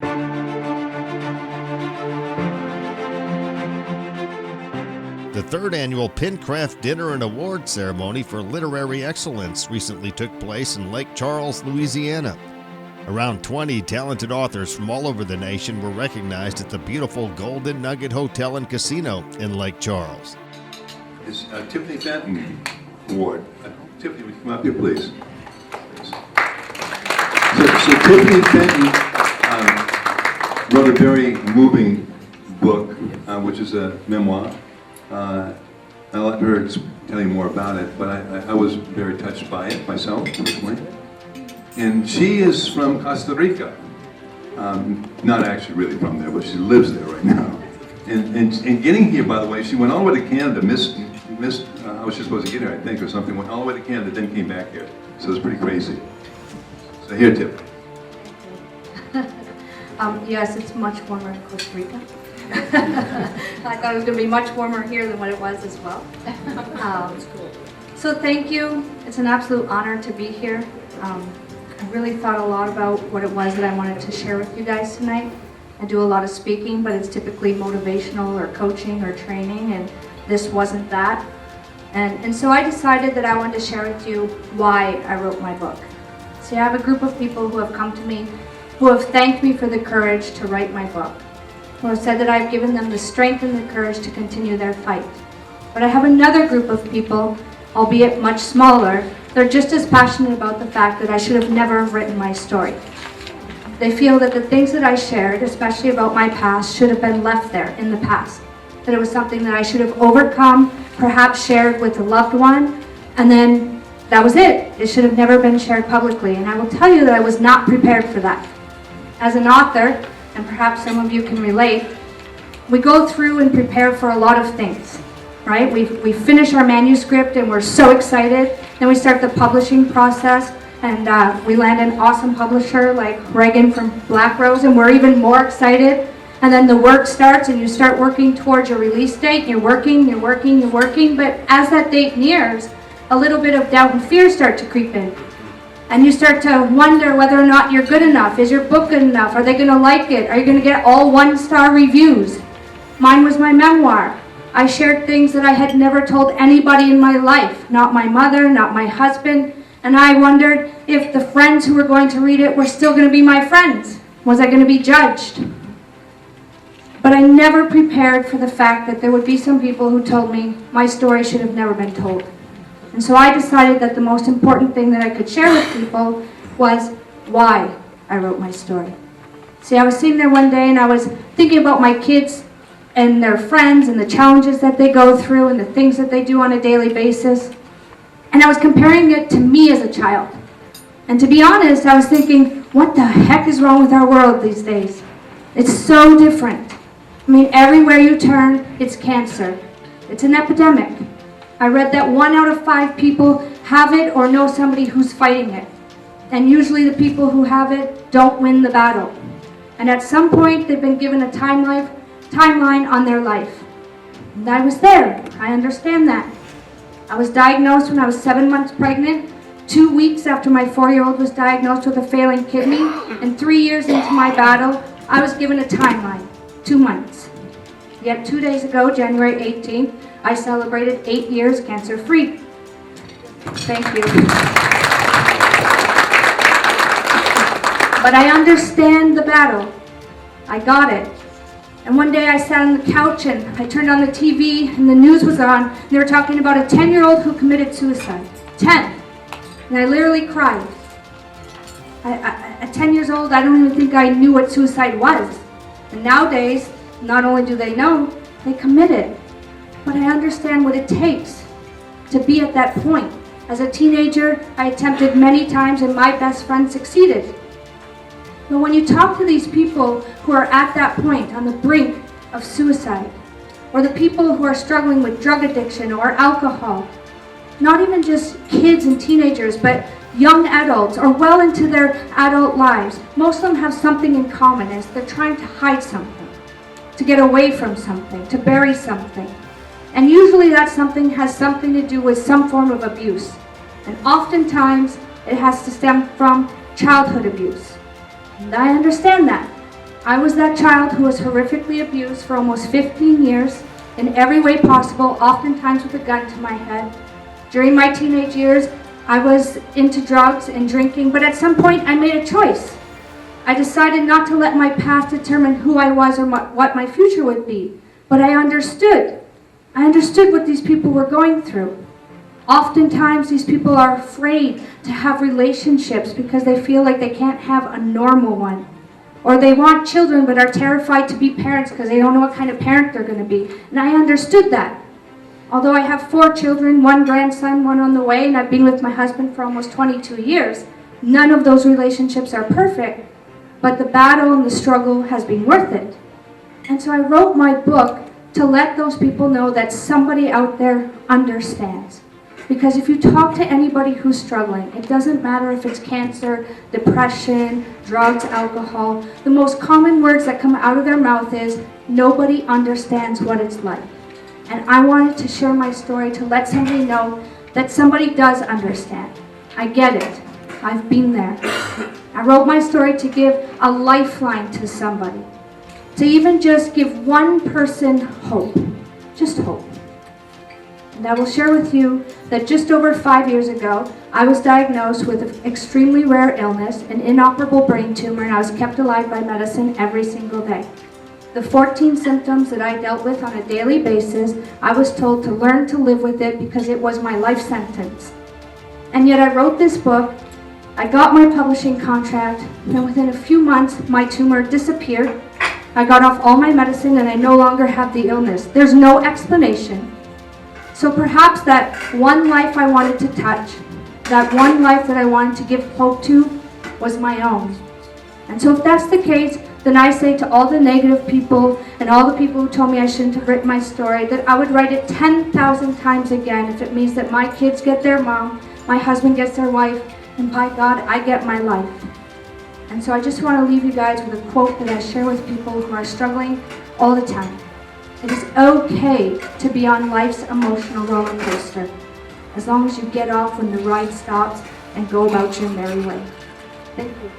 The third annual PenCraft Dinner and Awards Ceremony for Literary Excellence recently took place in Lake Charles, Louisiana. Around 20 talented authors from all over the nation were recognized at the beautiful Golden Nugget Hotel and Casino in Lake Charles. It's Tiffany Fenton Award. Tiffany, would you come up here, please? So Tiffany Fenton wrote a very moving book, which is a memoir. I'll let her tell you more about it, but I was very touched by it myself, personally. And she is from Costa Rica. Not actually really from there, but she lives there right now. And getting here, by the way, she went all the way to Canada, missed I was just supposed to get here, I think, or something, went all the way to Canada, then came back here. So it's pretty crazy. So here, Tiff. Yes, it's much warmer in Costa Rica. I thought it was going to be much warmer here than what it was as well. So thank you. It's an absolute honor to be here. I really thought a lot about what it was that I wanted to share with you guys tonight. I do a lot of speaking, but it's typically motivational or coaching or training, and this wasn't that. And so I decided that I wanted to share with you why I wrote my book. See, I have a group of people who have come to me, who have thanked me for the courage to write my book, who have said that I've given them the strength and the courage to continue their fight. But I have another group of people, albeit much smaller, they're just as passionate about the fact that I should have never written my story. They feel that the things that I shared, especially about my past, should have been left there in the past. That it was something that I should have overcome, perhaps shared with a loved one, and then that was it. It should have never been shared publicly. And I will tell you that I was not prepared for that. As an author, and perhaps some of you can relate, we go through and prepare for a lot of things, right? We finish our manuscript and we're so excited. Then we start the publishing process, and we land an awesome publisher like Reagan from Black Rose, and we're even more excited. And then the work starts and you start working towards your release date. You're working, but as that date nears, a little bit of doubt and fear start to creep in. And you start to wonder whether or not you're good enough. Is your book good enough? Are they going to like it? Are you going to get all 1-star reviews? Mine was my memoir. I shared things that I had never told anybody in my life. Not my mother, not my husband. And I wondered if the friends who were going to read it were still going to be my friends. Was I going to be judged? But I never prepared for the fact that there would be some people who told me my story should have never been told. And so I decided that the most important thing that I could share with people was why I wrote my story. See, I was sitting there one day and I was thinking about my kids and their friends and the challenges that they go through and the things that they do on a daily basis. And I was comparing it to me as a child. And to be honest, I was thinking, what the heck is wrong with our world these days? It's so different. I mean, everywhere you turn, it's cancer. It's an epidemic. I read that 1 out of 5 people have it or know somebody who's fighting it. And usually the people who have it don't win the battle. And at some point, they've been given a timeline on their life. And I was there. I understand that. I was diagnosed when I was 7 months pregnant, 2 weeks after my 4-year-old was diagnosed with a failing kidney, and 3 years into my battle, I was given a timeline, 2 months. Yet 2 days ago, January 18th, I celebrated 8 years cancer-free. Thank you. But I understand the battle. I got it. And one day I sat on the couch and I turned on the TV and the news was on. And they were talking about a 10-year-old who committed suicide. 10. And I literally cried. At 10 years old, I don't even think I knew what suicide was. And nowadays, not only do they know, they commit it. But I understand what it takes to be at that point. As a teenager, I attempted many times and my best friend succeeded. But when you talk to these people who are at that point on the brink of suicide, or the people who are struggling with drug addiction or alcohol, not even just kids and teenagers, but young adults or well into their adult lives, most of them have something in common as they're trying to hide something, to get away from something, to bury something. And usually that something has something to do with some form of abuse. And oftentimes it has to stem from childhood abuse. And I understand that. I was that child who was horrifically abused for almost 15 years in every way possible, oftentimes with a gun to my head. During my teenage years, I was into drugs and drinking, but at some point I made a choice. I decided not to let my past determine who I was or what my future would be. But I understood. I understood what these people were going through. Oftentimes, these people are afraid to have relationships because they feel like they can't have a normal one. Or they want children but are terrified to be parents because they don't know what kind of parent they're going to be. And I understood that. Although I have 4 children, 1 grandson, 1 on the way, and I've been with my husband for almost 22 years, none of those relationships are perfect. But the battle and the struggle has been worth it. And so I wrote my book to let those people know that somebody out there understands. Because if you talk to anybody who's struggling, it doesn't matter if it's cancer, depression, drugs, alcohol, the most common words that come out of their mouth is, nobody understands what it's like. And I wanted to share my story to let somebody know that somebody does understand. I get it. I've been there. I wrote my story to give a lifeline to somebody. To even just give one person hope. Just hope. And I will share with you that just over 5 years ago, I was diagnosed with an extremely rare illness, an inoperable brain tumor, and I was kept alive by medicine every single day. The 14 symptoms that I dealt with on a daily basis, I was told to learn to live with it because it was my life sentence. And yet I wrote this book, I got my publishing contract, and within a few months, my tumor disappeared. I got off all my medicine and I no longer have the illness. There's no explanation. So perhaps that one life I wanted to touch, that one life that I wanted to give hope to, was my own. And so if that's the case, then I say to all the negative people and all the people who told me I shouldn't have written my story, that I would write it 10,000 times again if it means that my kids get their mom, my husband gets their wife, and by God, I get my life. And so I just want to leave you guys with a quote that I share with people who are struggling all the time. It is okay to be on life's emotional roller coaster, as long as you get off when the ride stops and go about your merry way. Thank you.